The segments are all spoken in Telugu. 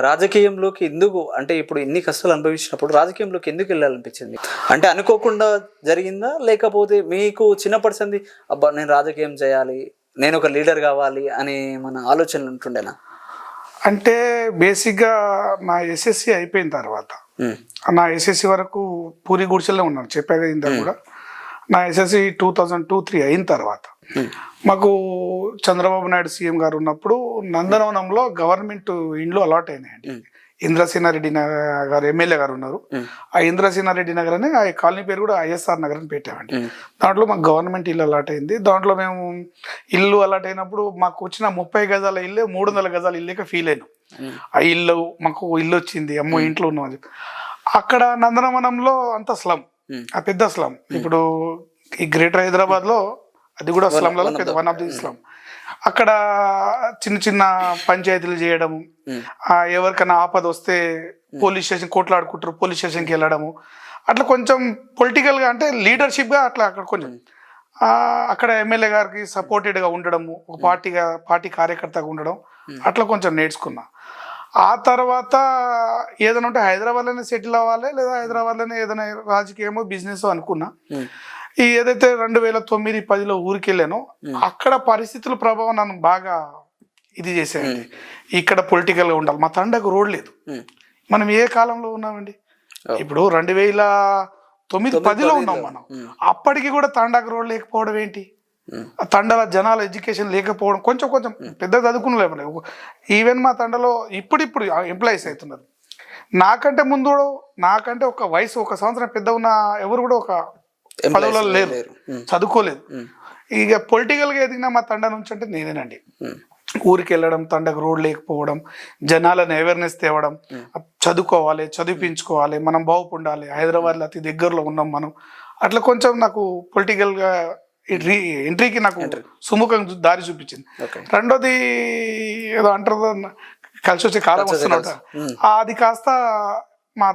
రాజకీయంలోకి ఎందుకు అంటే ఇప్పుడు ఇన్ని కష్టాలు అనుభవించినప్పుడు రాజకీయంలోకి ఎందుకు వెళ్ళాలనిపించింది? అంటే అనుకోకుండా జరిగిందా, లేకపోతే మీకు చిన్నప్పటి సంది అబ్బా నేను రాజకీయం చేయాలి, నేను ఒక లీడర్ కావాలి అనే మన ఆలోచనలు ఉంటుండేనా? అంటే బేసిక్గా నా ఎస్ఎస్సి అయిపోయిన తర్వాత నా ఎస్ఎస్సి వరకు పూరి గుడిసెల్లో ఉన్నాను, చెప్పాక ఇంత కూడా. నా ఎస్ఎస్సి 2002-03 అయిన తర్వాత మాకు చంద్రబాబు నాయుడు సీఎం గారు ఉన్నప్పుడు నందనవనంలో గవర్నమెంట్ ఇండ్లు అలాట్ అయినాయండి. ఇంద్రసేనారెడ్డి గారు ఎమ్మెల్యే గారు ఉన్నారు. ఆ ఇంద్రసేనారెడ్డి నగర్ అని ఆ కాలనీ పేరు కూడా ఐఎస్ఆర్ నగర్ అని పెట్టామండి. దాంట్లో మాకు గవర్నమెంట్ ఇల్లు అలాట్ అయింది. దాంట్లో మేము ఇల్లు అలాట్ అయినప్పుడు మాకు వచ్చిన 30 గజాల ఇల్లు 300 గజాల ఇల్లేక ఫీల్ అయినాం. ఆ ఇల్లు మాకు ఇల్లు వచ్చింది, అమ్మో ఇంట్లో ఉన్నాం అని. అక్కడ నందనవనంలో అంత స్లమ్, ఆ పెద్ద స్లమ్. ఇప్పుడు ఈ గ్రేటర్ హైదరాబాద్ లో అది కూడా స్లమ్లలో పెద్ద వన్ ఆఫ్ ది స్లమ్. అక్కడ చిన్న చిన్న పంచాయతీలు చేయడము, ఎవరికైనా ఆపద వస్తే పోలీస్ స్టేషన్ కోట్లాడుకుంటారు, పోలీస్ స్టేషన్కి వెళ్ళడము, అట్లా కొంచెం పొలిటికల్గా అంటే లీడర్షిప్గా అట్లా అక్కడ కొంచెం అక్కడ ఎమ్మెల్యే గారికి సపోర్టెడ్గా ఉండడము, ఒక పార్టీ కార్యకర్తగా ఉండడం, అట్లా కొంచెం నేర్చుకున్నా. ఆ తర్వాత ఏదైనా ఉంటే హైదరాబాద్లోనే సెటిల్ అవ్వాలి, లేదా హైదరాబాద్లోనే ఏదైనా రాజకీయమో బిజినెస్ అనుకున్నా. ఈ ఏదైతే 2009-10లో ఊరికి వెళ్ళానో అక్కడ పరిస్థితుల ప్రభావం నన్ను బాగా ఇది చేసేయండి. ఇక్కడ పొలిటికల్గా ఉండాలి, మా తండకు రోడ్ లేదు. మనం ఏ కాలంలో ఉన్నామండి? ఇప్పుడు 2009-10లో ఉన్నాం మనం. అప్పటికి కూడా తండాకు రోడ్ లేకపోవడం ఏంటి? తండల జనాల ఎడ్యుకేషన్ లేకపోవడం, కొంచెం కొంచెం పెద్ద చదువుకున్న లేకపోతే. ఈవెన్ మా తండలో ఇప్పుడు ఎంప్లాయీస్ అవుతున్నారు. నాకంటే ముందు నాకంటే ఒక వయసు 1 సంవత్సరం పెద్ద ఉన్న ఎవరు కూడా ఒక పదవులలో లేరు, చదువుకోలేదు. ఇక పొలిటికల్గా ఎదిగిన మా తండ నుంచి అంటే నేనేనండి. ఊరికి వెళ్ళడం, తండకు రోడ్ లేకపోవడం, జనాలను అవేర్నెస్ తేవడం, చదువుకోవాలి, చదివించుకోవాలి, మనం బాగుపడాలి, హైదరాబాద్లో అతి దగ్గరలో ఉన్నాం మనం. అట్లా కొంచెం నాకు పొలిటికల్గా ఎంట్రీకి నాకు సుముఖం దారి చూపించింది. రెండోది ఏదో అంటారు కలిసి వచ్చే కాలం వస్తున్నట్టు, అది కాస్త మా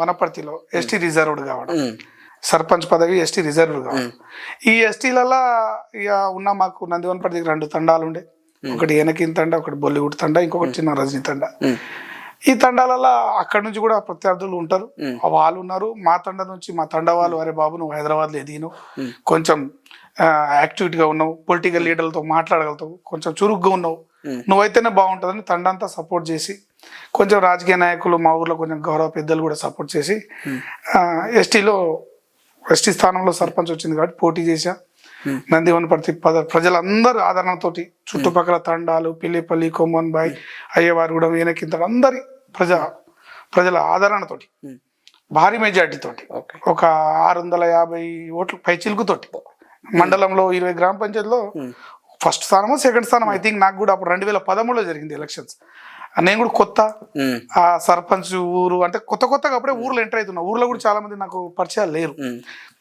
వనపర్తిలో ఎస్టీ రిజర్వ్డ్ కావడం, సర్పంచ్ పదవి ఎస్టీ రిజర్వ్ కావడం. ఈ ఎస్టీలలో ఇక ఉన్న మాకు నందివనపర్తికి 2 తండాలు ఉండే, ఒకటి ఏనకిన్ తండ, ఒకటి బొల్లిగుడి తండ, ఇంకొకటి చిన్న రజనీ తండ. ఈ తండాలలో అక్కడి నుంచి కూడా ప్రత్యర్థులు ఉంటారు, వాళ్ళు ఉన్నారు. మా తండ నుంచి మా తండ వాళ్ళు, అరే బాబు నువ్వు హైదరాబాద్లో ఎదిగినావు, కొంచెం యాక్టివిటీగా ఉన్నావు, పొలిటికల్ లీడర్లతో మాట్లాడగలుగుతావు, కొంచెం చురుగ్గా ఉన్నావు, నువ్వైతేనే బాగుంటుందని తండ అంతా సపోర్ట్ చేసి, కొంచెం రాజకీయ నాయకులు మా ఊర్లో కొంచెం గౌరవ పెద్దలు కూడా సపోర్ట్ చేసి ఎస్టీ స్థానంలో సర్పంచ్ వచ్చింది కాబట్టి పోటీ చేశా. నందివనపర్తి ప్రజలందరూ ఆదరణతోటి, చుట్టుపక్కల తండాలు, పిల్లిపల్లి, కొమ్మన్బాయ్, అయ్యవారిగూడెం, ఏనకింత అందరి ప్రజల ఆదరణతోటి భారీ మెజార్టీతోటి ఒక 650 ఓట్లు పై చిలుకుతోటి మండలంలో 20 గ్రామ పంచాయతీలో ఫస్ట్ స్థానమో సెకండ్ స్థానం ఐ థింక్. నాకు కూడా అప్పుడు 2013లో జరిగింది ఎలక్షన్స్. నేను కూడా కొత్త ఆ సర్పంచ్ ఊరు అంటే కొత్తగా అప్పుడే ఊర్లో ఎంటర్ అవుతున్నా. ఊర్లో కూడా చాలా మంది నాకు పరిచయాలు లేరు,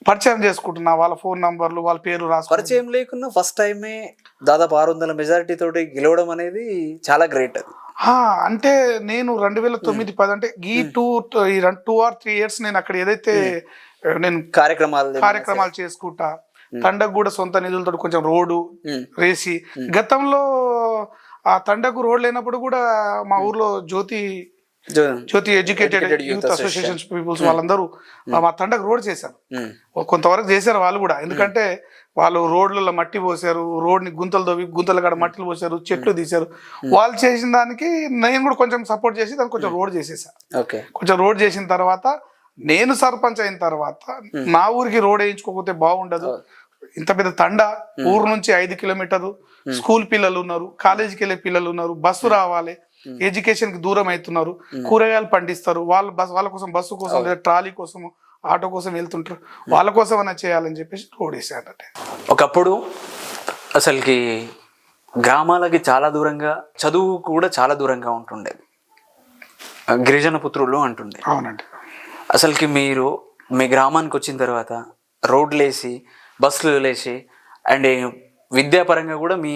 పరిచయం చేసుకుంటున్నా, వాళ్ళ ఫోన్ నంబర్లు, వాళ్ళ పేరు రాసు. పరిచయం లేకున్నా ఫస్ట్ టైమే దాదాపు 600 మెజారిటీ తోటి గెలవడం అనేది చాలా గ్రేట్. అది అంటే నేను 2009-10 అంటే ఈ 2 or 3 years నేను అక్కడ ఏదైతే నేను కార్యక్రమాలు చేసుకుంటా, తండకు కూడా సొంత నిధులతో కొంచెం రోడ్డు రేసి, గతంలో ఆ తండకు రోడ్ లేనప్పుడు కూడా మా ఊర్లో జ్యోతి ఎడ్యుకేటెడ్ యూత్ అసోసియేషన్స్ పీపుల్స్ వాళ్ళందరూ మా తండకు రోడ్ చేశారు. కొంతవరకు చేశారు వాళ్ళు కూడా, ఎందుకంటే వాళ్ళు రోడ్లలో మట్టి పోసారు, రోడ్ని గుంతల కాడ మట్టిలు పోసారు, చెట్లు తీశారు. వాళ్ళు చేసిన దానికి నేను కూడా కొంచెం సపోర్ట్ చేసి దానికి కొంచెం రోడ్ చేసేసాను. కొంచెం రోడ్ చేసిన తర్వాత నేను సర్పంచ్ అయిన తర్వాత మా ఊరికి రోడ్ వేయించుకోకపోతే బాగుండదు. ఇంత పెద్ద తండ, ఊరు నుంచి 5 కిలోమీటర్లు, స్కూల్ పిల్లలు ఉన్నారు, కాలేజీకి వెళ్ళే పిల్లలు ఉన్నారు, బస్సు రావాలి, ఎడ్యుకేషన్ కి దూరం అవుతున్నారు, కూరగాయలు పండిస్తారు, వాళ్ళ కోసం బస్సు కోసం లేదా ట్రాలీ కోసం ఆటో కోసం వెళ్తుంటారు, వాళ్ళ కోసం అన్నా చేయాలని చెప్పేసి రోడ్ వేసారంటే. ఒకప్పుడు అసలుకి గ్రామాలకి చాలా దూరంగా, చదువు కూడా చాలా దూరంగా ఉంటుండేది, గిరిజన పుత్రులు అంటుండే. అవునండి. అసలుకి మీరు మీ గ్రామానికి వచ్చిన తర్వాత రోడ్లు వేసి, బస్సులు వేసి, అండ్ విద్యాపరంగా కూడా మీ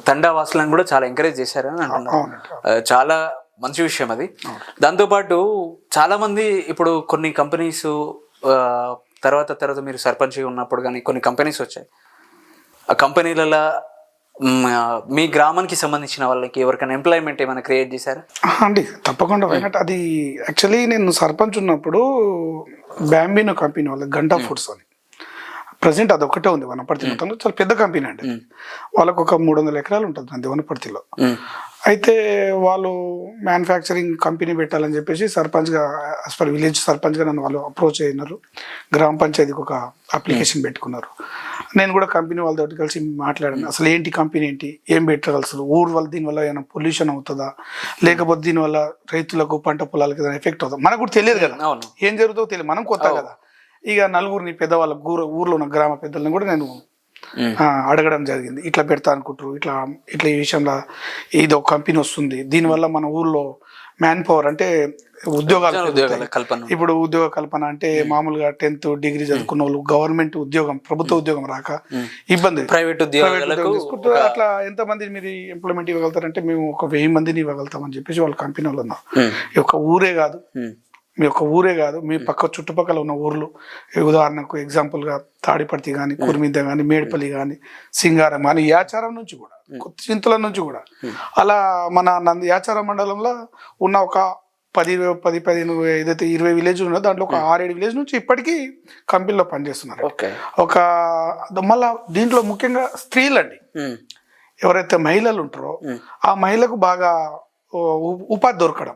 తండావాసులను కూడా చాలా ఎంకరేజ్ చేశారని అంటున్నారు. చాలా మంచి విషయం అది. దాంతోపాటు చాలామంది ఇప్పుడు కొన్ని కంపెనీస్ తర్వాత మీరు సర్పంచ్గా ఉన్నప్పుడు కానీ కొన్ని కంపెనీస్ వచ్చాయి. ఆ కంపెనీలలో మీ గ్రామానికి సంబంధించిన వాళ్ళకి ఎవరికైనా ఎంప్లాయ్మెంట్ ఏమైనా క్రియేట్ చేశారా? అండి తప్పకుండా వెంకట, అది యాక్చువల్లీ నేను సర్పంచ్ ఉన్నప్పుడు బ్యాంబినో కంపెనీ వాళ్ళకి గంటా ఫుడ్స్ అని, ప్రజెంట్ అదొక్కటే ఉంది వనపర్తి మొత్తంలో, చాలా పెద్ద కంపెనీ అండి. వాళ్ళకు ఒక 300 ఎకరాలు ఉంటుంది అంతే వనపర్తిలో. అయితే వాళ్ళు మ్యానుఫ్యాక్చరింగ్ కంపెనీ పెట్టాలని చెప్పేసి సర్పంచ్గా, యాజ్ పర్ విలేజ్ సర్పంచ్గా నన్ను వాళ్ళు అప్రోచ్ అయినారు. గ్రామ పంచాయతీకి ఒక అప్లికేషన్ పెట్టుకున్నారు. నేను కూడా కంపెనీ వాళ్ళతో కలిసి మాట్లాడాను, అసలు ఏంటి కంపెనీ ఏంటి, ఏం పెట్టగలరు, ఊరు వల్ల దీనివల్ల ఏమైనా పొల్యూషన్ అవుతుందా, లేకపోతే దీనివల్ల రైతులకు పంట పొలాలకు ఏదైనా ఎఫెక్ట్ అవుతుందా, మనకు కూడా తెలియదు కదా, ఏం జరుగుతుందో తెలియదు, మనం కొత్త కదా. ఇక నలుగురిని పెద్దవాళ్ళ ఊర్లో ఉన్న గ్రామ పెద్దలను కూడా నేను అడగడం జరిగింది, ఇట్లా పెడతా అనుకుంటారు, ఇట్లా ఇట్లా ఈ విషయంలో ఇది ఒక కంపెనీ వస్తుంది, దీనివల్ల మన ఊర్లో మ్యాన్ పవర్ అంటే ఉద్యోగాలు కల్పన. ఇప్పుడు ఉద్యోగ కల్పన అంటే మామూలుగా 10th డిగ్రీ చదువుకున్న వాళ్ళు గవర్నమెంట్ ఉద్యోగం, ప్రభుత్వ ఉద్యోగం రాక ఇబ్బంది, ప్రైవేట్ ఉద్యోగాలకు అట్లా ఎంతమంది మీరు ఎంప్లాయ్మెంట్ ఇవ్వగలుగుతారంటే మేము ఒక 1000 మందిని ఇవ్వగలుగుతామని చెప్పేసి వాళ్ళ కంపెనీ వాళ్ళు ఉన్నారు. ఈ యొక్క ఊరే కాదు, మీ యొక్క ఊరే కాదు, మీ పక్క చుట్టుపక్కల ఉన్న ఊర్లు, ఉదాహరణకు ఎగ్జాంపుల్గా తాడిపర్తి కానీ, కుర్మిద్ద కానీ, మేడ్పల్లి కానీ, సింగారం కానీ, యాచారం నుంచి కూడా, చింతల నుంచి కూడా, అలా మన యాచారం మండలంలో ఉన్న ఒక 10-15 ఏదైతే 20 విలేజ్ ఉన్నదో దాంట్లో ఒక 6-7 విలేజ్ నుంచి ఇప్పటికీ కంపెనీలో పనిచేస్తున్నారు. ఒక మళ్ళా దీంట్లో ముఖ్యంగా స్త్రీలు అండి, ఎవరైతే మహిళలు ఉంటారో ఆ మహిళకు బాగా ఉపాధి దొరకడం,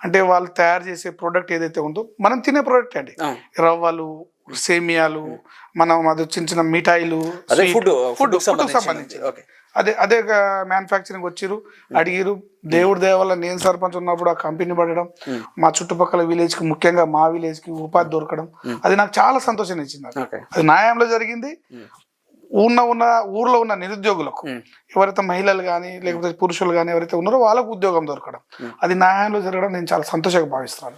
అంటే వాళ్ళు తయారు చేసే ప్రోడక్ట్ ఏదైతే ఉందో మనం తినే ప్రోడక్ట్ అండి, రవ్వలు, సేమియాలు, మనం అది చిన్న చిన్న మిఠాయిలు, ఫుడ్ సంబంధించి అదే మ్యానుఫ్యాక్చరింగ్ వచ్చిరు, అడిగిరు. దేవుడి దయ వల్ల నేను సర్పంచ్ ఉన్నప్పుడు ఆ కంపెనీ పడడం, మా చుట్టుపక్కల విలేజ్ కి, ముఖ్యంగా మా విలేజ్ కి ఉపాధి దొరకడం, అది నాకు చాలా సంతోషాన్ని ఇచ్చింది. అది న్యాయంలో జరిగింది. ఊర్లో ఉన్న నిరుద్యోగులకు, ఎవరైతే మహిళలు కానీ లేకపోతే పురుషులు కానీ ఎవరైతే ఉన్నారో వాళ్ళకు ఉద్యోగం దొరకడం, అది న్యాయంలో జరగడం నేను చాలా సంతోషంగా భావిస్తున్నాను.